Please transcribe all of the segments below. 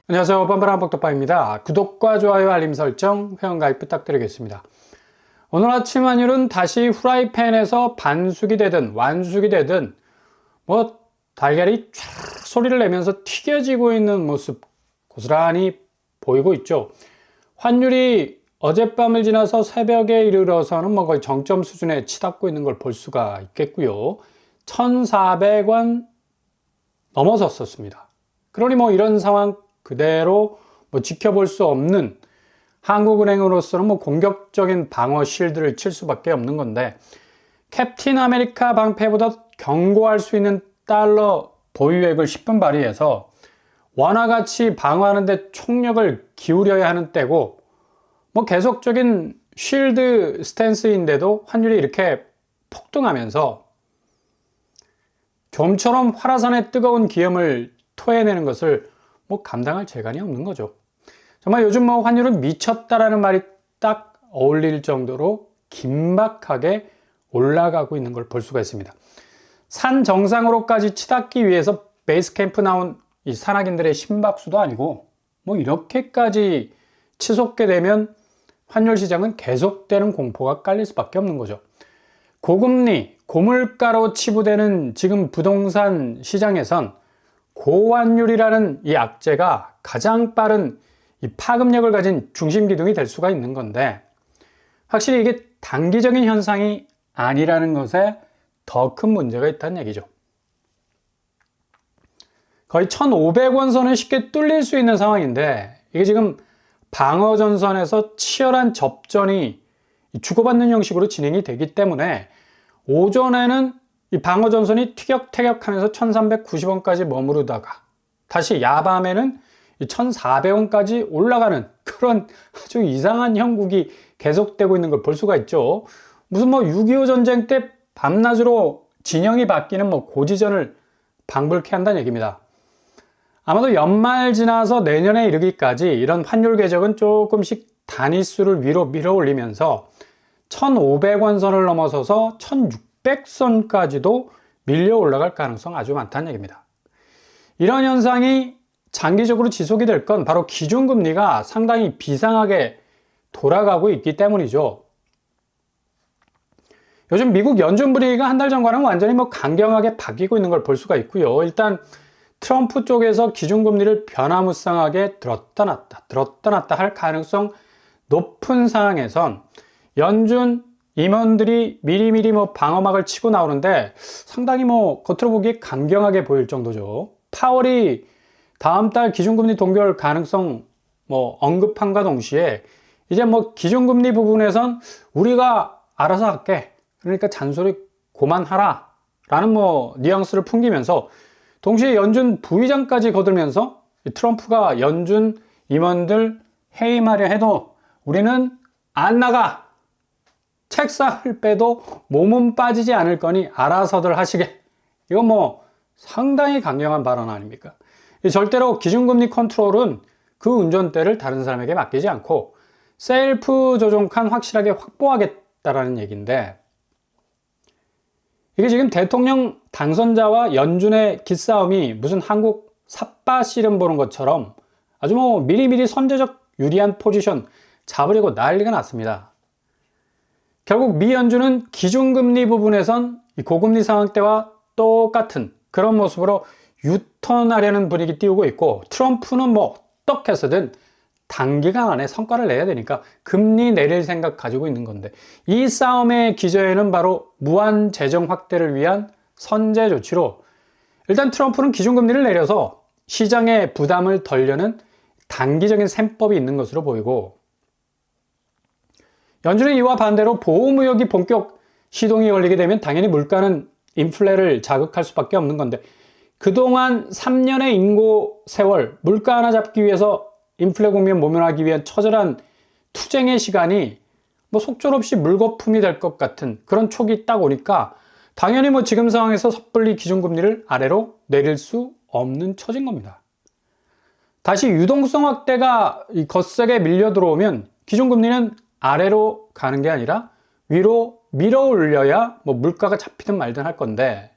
안녕하세요. 뻔뻔한 복덕바입니다. 구독과 좋아요, 알림 설정, 회원가입 부탁드리겠습니다. 오늘 아침 환율은 다시 후라이팬에서 반숙이 되든 완숙이 되든 달걀이 촤르 소리를 내면서 튀겨지고 있는 모습 고스란히 보이고 있죠. 환율이 어젯밤을 지나서 새벽에 이르러서는 거의 정점 수준에 치닫고 있는 걸 볼 수가 있겠고요. 1,400원 넘어섰었습니다. 그러니 이런 상황 그대로 지켜볼 수 없는 한국은행으로서는 공격적인 방어 실드를 칠 수밖에 없는 건데, 캡틴 아메리카 방패보다 견고할 수 있는 달러 보유액을 10분 발휘해서 원화같이 방어하는 데 총력을 기울여야 하는 때고, 계속적인 쉴드 스탠스인데도 환율이 이렇게 폭등하면서 좀처럼 화라산의 뜨거운 기염을 토해내는 것을 감당할 재간이 없는 거죠. 정말 요즘 환율은 미쳤다라는 말이 딱 어울릴 정도로 긴박하게 올라가고 있는 걸 볼 수가 있습니다. 산 정상으로까지 치닫기 위해서 베이스 캠프 나온 이 산악인들의 심박수도 아니고 이렇게까지 치솟게 되면 환율 시장은 계속되는 공포가 깔릴 수밖에 없는 거죠. 고금리, 고물가로 치부되는 지금 부동산 시장에선 고환율이라는 이 악재가 가장 빠른 이 파급력을 가진 중심 기둥이 될 수가 있는 건데, 확실히 이게 단기적인 현상이 아니라는 것에 더 큰 문제가 있다는 얘기죠. 거의 1,500원 선을 쉽게 뚫릴 수 있는 상황인데, 이게 지금 방어전선에서 치열한 접전이 주고받는 형식으로 진행이 되기 때문에 오전에는 이 방어전선이 티격태격하면서 1,390원까지 머무르다가 다시 야밤에는 1,400원까지 올라가는 그런 아주 이상한 형국이 계속되고 있는 걸 볼 수가 있죠. 무슨 6.25 전쟁 때 밤낮으로 진영이 바뀌는 고지전을 방불케 한다는 얘기입니다. 아마도 연말 지나서 내년에 이르기까지 이런 환율 궤적은 조금씩 단위수를 위로 밀어 올리면서 1,500원 선을 넘어서서 1,600선까지도 밀려 올라갈 가능성 아주 많다는 얘기입니다. 이런 현상이 장기적으로 지속이 될 건 바로 기준금리가 상당히 비상하게 돌아가고 있기 때문이죠. 요즘 미국 연준 분위기가 한 달 전과는 완전히 강경하게 바뀌고 있는 걸 볼 수가 있고요. 일단 트럼프 쪽에서 기준금리를 변화무쌍하게 들었다 놨다 할 가능성 높은 상황에선 연준 임원들이 미리미리 방어막을 치고 나오는데 상당히 겉으로 보기에 강경하게 보일 정도죠. 파월이 다음 달 기준금리 동결 가능성 언급함과 동시에 이제 기준금리 부분에선 우리가 알아서 할게, 그러니까 잔소리 그만하라 라는 뉘앙스를 풍기면서 동시에 연준 부의장까지 거들면서 트럼프가 연준 임원들 해임하려 해도 우리는 안 나가, 책상을 빼도 몸은 빠지지 않을 거니 알아서들 하시게. 이건 상당히 강경한 발언 아닙니까? 절대로 기준금리 컨트롤은 그 운전대를 다른 사람에게 맡기지 않고 셀프 조종칸 확실하게 확보하겠다라는 얘기인데, 이게 지금 대통령 당선자와 연준의 기싸움이 무슨 한국 삿바 씨름 보는 것처럼 아주 미리미리 선제적 유리한 포지션 잡으려고 난리가 났습니다. 결국 미 연준은 기준금리 부분에선 고금리 상황 때와 똑같은 그런 모습으로 유턴하려는 분위기 띄우고 있고, 트럼프는 어떻게 해서든 단기간 안에 성과를 내야 되니까 금리 내릴 생각 가지고 있는 건데, 이 싸움의 기저에는 바로 무한 재정 확대를 위한 선제 조치로 일단 트럼프는 기준금리를 내려서 시장의 부담을 덜려는 단기적인 셈법이 있는 것으로 보이고, 연준은 이와 반대로 보호무역이 본격 시동이 걸리게 되면 당연히 물가는 인플레를 자극할 수밖에 없는 건데, 그동안 3년의 인고 세월 물가 하나 잡기 위해서 인플레 국면 모면하기 위한 처절한 투쟁의 시간이 속절없이 물거품이 될 것 같은 그런 촉이 딱 오니까 당연히 지금 상황에서 섣불리 기준금리를 아래로 내릴 수 없는 처진 겁니다. 다시 유동성 확대가 거세게 밀려 들어오면 기준금리는 아래로 가는 게 아니라 위로 밀어 올려야 물가가 잡히든 말든 할 건데,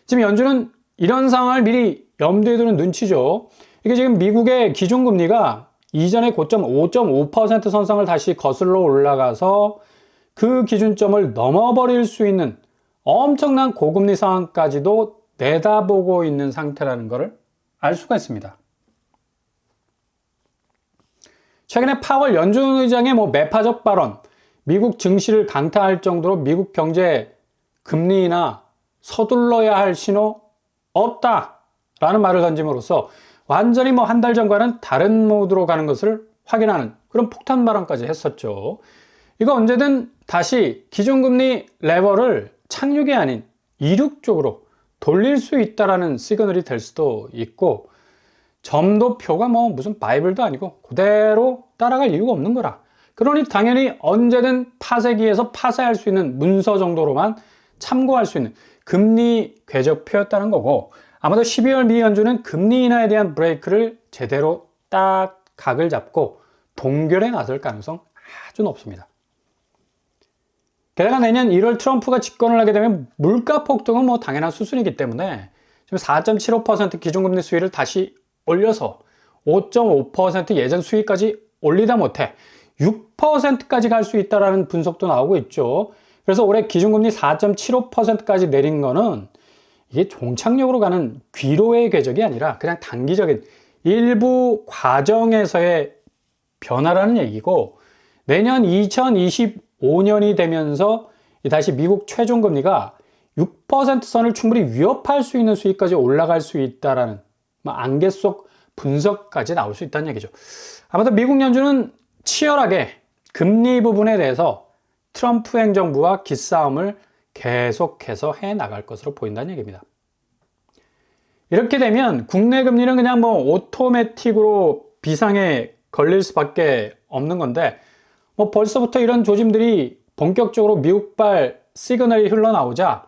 지금 연준은 이런 상황을 미리 염두에 두는 눈치죠. 이게 지금 미국의 기준금리가 이전의 고점 5.5% 선상을 다시 거슬러 올라가서 그 기준점을 넘어버릴 수 있는 엄청난 고금리 상황까지도 내다보고 있는 상태라는 것을 알 수가 있습니다. 최근에 파월 연준 의장의 매파적 발언, 미국 증시를 강타할 정도로 미국 경제 금리나 서둘러야 할 신호 없다라는 말을 던짐으로써 완전히 한 달 전과는 다른 모드로 가는 것을 확인하는 그런 폭탄 발언까지 했었죠. 이거 언제든 다시 기준금리 레버를 착륙이 아닌 이륙 쪽으로 돌릴 수 있다라는 시그널이 될 수도 있고, 점도표가 무슨 바이블도 아니고 그대로 따라갈 이유가 없는 거라. 그러니 당연히 언제든 파쇄기에서 파쇄할 수 있는 문서 정도로만 참고할 수 있는 금리 궤적표였다는 거고, 아마도 12월 미 연준은 금리 인하에 대한 브레이크를 제대로 딱 각을 잡고 동결에 나설 가능성 아주 높습니다. 게다가 내년 1월 트럼프가 집권을 하게 되면 물가 폭등은 당연한 수순이기 때문에 지금 4.75% 기준금리 수위를 다시 올려서 5.5% 예전 수위까지 올리다 못해 6%까지 갈 수 있다는 분석도 나오고 있죠. 그래서 올해 기준금리 4.75%까지 내린 거는 이게 종착역으로 가는 귀로의 궤적이 아니라 그냥 단기적인 일부 과정에서의 변화라는 얘기고, 내년 2025년이 되면서 다시 미국 최종금리가 6% 선을 충분히 위협할 수 있는 수위까지 올라갈 수 있다라는 안개 속 분석까지 나올 수 있다는 얘기죠. 아마도 미국 연준은 치열하게 금리 부분에 대해서 트럼프 행정부와 기싸움을 계속해서 해 나갈 것으로 보인다는 얘기입니다. 이렇게 되면 국내 금리는 그냥 오토매틱으로 비상에 걸릴 수밖에 없는 건데, 벌써부터 이런 조짐들이 본격적으로 미국발 시그널이 흘러나오자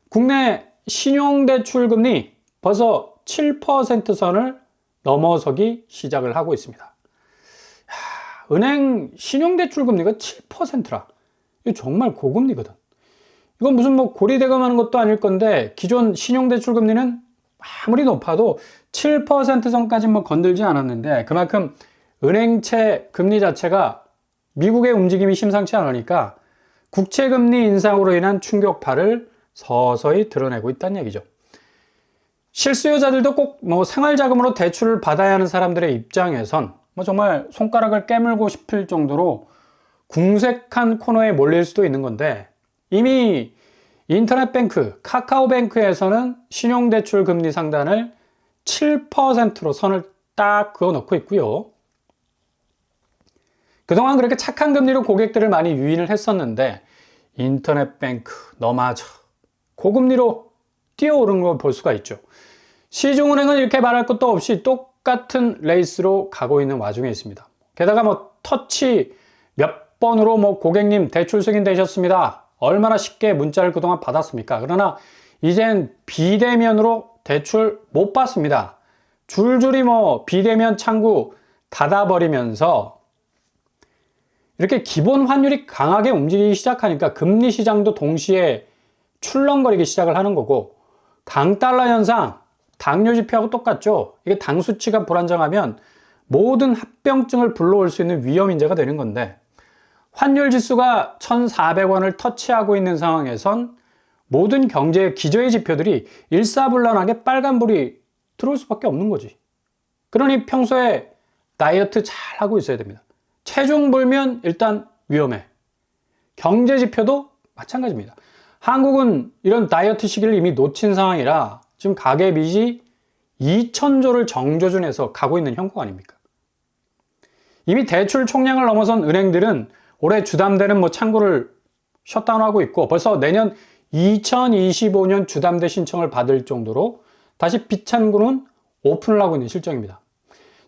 국내 신용대출 금리 벌써 7% 선을 넘어서기 시작을 하고 있습니다. 은행 신용대출 금리가 7%라. 이거 정말 고금리거든. 이건 무슨 고리대금하는 것도 아닐 건데, 기존 신용대출 금리는 아무리 높아도 7% 선까지 건들지 않았는데, 그만큼 은행채 금리 자체가 미국의 움직임이 심상치 않으니까 국채금리 인상으로 인한 충격파를 서서히 드러내고 있다는 얘기죠. 실수요자들도 꼭 생활자금으로 대출을 받아야 하는 사람들의 입장에선 정말 손가락을 깨물고 싶을 정도로 궁색한 코너에 몰릴 수도 있는 건데, 이미 인터넷뱅크, 카카오뱅크에서는 신용대출 금리 상단을 7%로 선을 딱 그어 놓고 있고요. 그동안 그렇게 착한 금리로 고객들을 많이 유인을 했었는데, 인터넷뱅크 너마저 고금리로 뛰어오른 걸 볼 수가 있죠. 시중은행은 이렇게 말할 것도 없이 똑같은 레이스로 가고 있는 와중에 있습니다. 게다가 터치 몇 번으로 고객님 대출 승인되셨습니다. 얼마나 쉽게 문자를 그동안 받았습니까? 그러나 이젠 비대면으로 대출 못 받습니다. 줄줄이 비대면 창구 닫아버리면서 이렇게 기본 환율이 강하게 움직이기 시작하니까 금리 시장도 동시에 출렁거리기 시작을 하는 거고, 강달러 현상, 당뇨 지표하고 똑같죠. 이게 당 수치가 불안정하면 모든 합병증을 불러올 수 있는 위험 인자가 되는 건데, 환율 지수가 1,400원을 터치하고 있는 상황에선 모든 경제 기저의 지표들이 일사불란하게 빨간불이 들어올 수밖에 없는 거지. 그러니 평소에 다이어트 잘 하고 있어야 됩니다. 체중 불면 일단 위험해. 경제 지표도 마찬가지입니다. 한국은 이런 다이어트 시기를 이미 놓친 상황이라 지금 가계 빚이 2,000조를 정조준해서 가고 있는 형국 아닙니까? 이미 대출 총량을 넘어선 은행들은 올해 주담대는 창구를 셧다운하고 있고, 벌써 내년 2025년 주담대 신청을 받을 정도로 다시 빚 창구는 오픈을 하고 있는 실정입니다.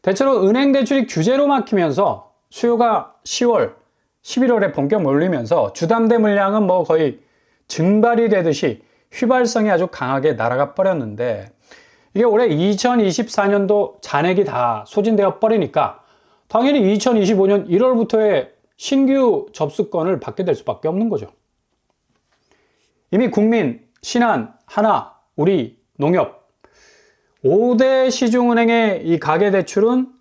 대체로 은행 대출이 규제로 막히면서 수요가 10월, 11월에 본격 몰리면서 주담대 물량은 거의 증발이 되듯이 휘발성이 아주 강하게 날아가 버렸는데, 이게 올해 2024년도 잔액이 다 소진되어 버리니까 당연히 2025년 1월부터의 신규 접수권을 받게 될 수밖에 없는 거죠. 이미 국민, 신한, 하나, 우리, 농협 5대 시중은행의 이 가계대출은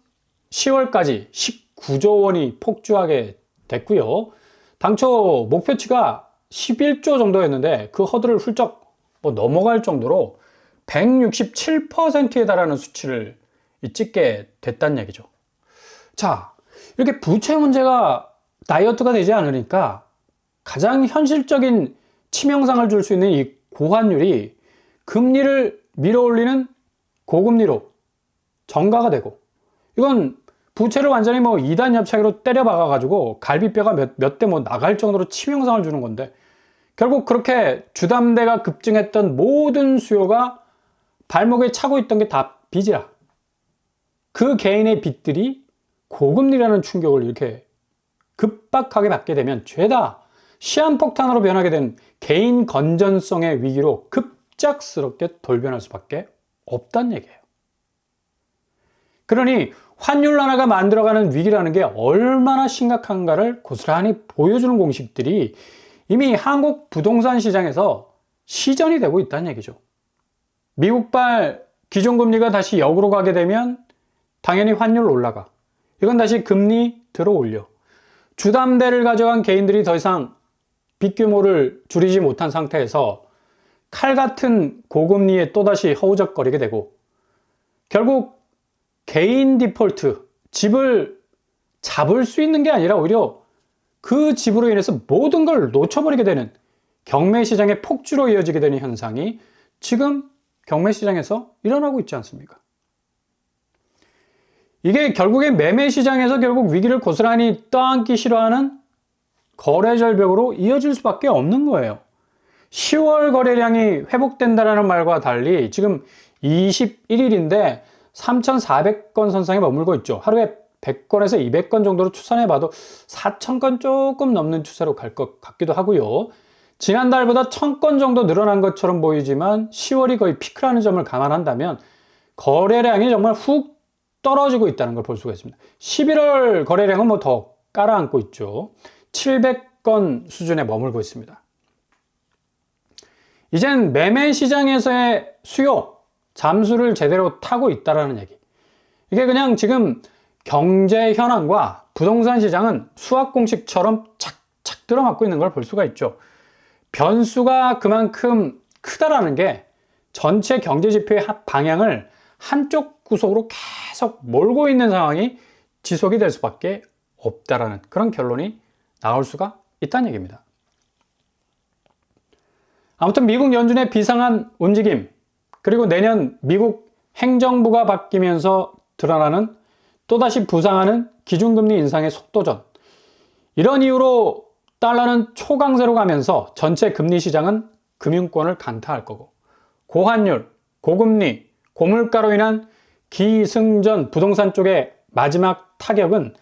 10월까지 19조 원이 폭주하게 됐고요. 당초 목표치가 11조 정도였는데 그 허들을 훌쩍 넘어갈 정도로 167%에 달하는 수치를 찍게 됐다는 얘기죠. 자, 이렇게 부채 문제가 다이어트가 되지 않으니까 가장 현실적인 치명상을 줄 수 있는 이 고환율이 금리를 밀어올리는 고금리로 전가가 되고, 이건 부채를 완전히 2단 엽차기로 때려 박아가지고 갈비뼈가 몇 대 나갈 정도로 치명상을 주는 건데, 결국 그렇게 주담대가 급증했던 모든 수요가 발목에 차고 있던 게 다 빚이라. 그 개인의 빚들이 고금리라는 충격을 이렇게 급박하게 받게 되면 죄다 시한폭탄으로 변하게 된 개인 건전성의 위기로 급작스럽게 돌변할 수밖에 없다는 얘기예요. 그러니 환율 완화가 만들어가는 위기라는 게 얼마나 심각한가를 고스란히 보여주는 공식들이 이미 한국 부동산 시장에서 시전이 되고 있다는 얘기죠. 미국발 기준금리가 다시 역으로 가게 되면 당연히 환율 올라가. 이건 다시 금리 들어올려. 주담대를 가져간 개인들이 더 이상 빚 규모를 줄이지 못한 상태에서 칼 같은 고금리에 또다시 허우적거리게 되고, 결국 개인 디폴트, 집을 잡을 수 있는 게 아니라 오히려 그 집으로 인해서 모든 걸 놓쳐버리게 되는 경매 시장의 폭주로 이어지게 되는 현상이 지금 경매 시장에서 일어나고 있지 않습니까? 이게 결국에 매매 시장에서 결국 위기를 고스란히 떠안기 싫어하는 거래 절벽으로 이어질 수밖에 없는 거예요. 10월 거래량이 회복된다는 말과 달리 지금 21일인데 3,400건 선상에 머물고 있죠. 하루에 100건에서 200건 정도로 추산해봐도 4,000건 조금 넘는 추세로 갈 것 같기도 하고요. 지난달보다 1,000건 정도 늘어난 것처럼 보이지만 10월이 거의 피크라는 점을 감안한다면 거래량이 정말 훅 떨어지고 있다는 걸 볼 수가 있습니다. 11월 거래량은 더 깔아앉고 있죠. 700건 수준에 머물고 있습니다. 이젠 매매 시장에서의 수요 잠수를 제대로 타고 있다는 얘기. 이게 그냥 지금 경제 현황과 부동산 시장은 수학 공식처럼 착착 들어맞고 있는 걸 볼 수가 있죠. 변수가 그만큼 크다라는 게 전체 경제 지표의 방향을 한쪽 구석으로 계속 몰고 있는 상황이 지속이 될 수밖에 없다라는 그런 결론이 나올 수가 있다는 얘기입니다. 아무튼 미국 연준의 비상한 움직임, 그리고 내년 미국 행정부가 바뀌면서 드러나는 또다시 부상하는 기준금리 인상의 속도전, 이런 이유로 달러는 초강세로 가면서 전체 금리 시장은 금융권을 강타할 거고, 고환율, 고금리, 고물가로 인한 기승전 부동산 쪽의 마지막 타격은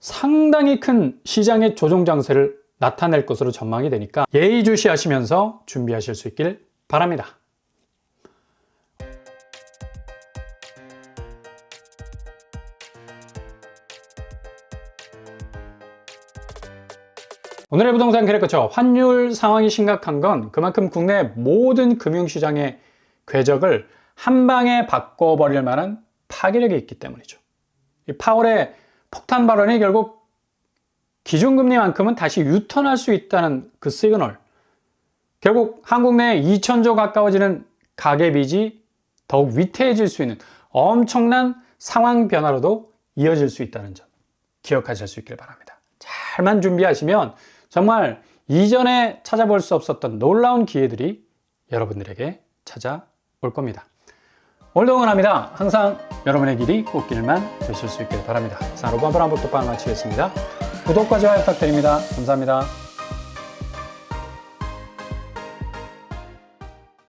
상당히 큰 시장의 조정 장세를 나타낼 것으로 전망이 되니까 예의주시하시면서 준비하실 수 있길 바랍니다. 오늘의 부동산 캐릭터처, 환율 상황이 심각한 건 그만큼 국내 모든 금융시장의 궤적을 한 방에 바꿔버릴 만한 파괴력이 있기 때문이죠. 이 파월의 폭탄 발언이 결국 기준금리만큼은 다시 유턴할 수 있다는 그 시그널, 결국 한국 내 2,000조 가까워지는 가계빚이 더욱 위태해질 수 있는 엄청난 상황 변화로도 이어질 수 있다는 점 기억하실 수 있길 바랍니다. 잘만 준비하시면 정말 이전에 찾아볼 수 없었던 놀라운 기회들이 여러분들에게 찾아올 겁니다. 오늘도 응원합니다. 항상 여러분의 길이 꽃길만 되실 수 있길 바랍니다. 이상 로봇 한번 똑바로 마치겠습니다. 구독과 좋아요 부탁드립니다. 감사합니다.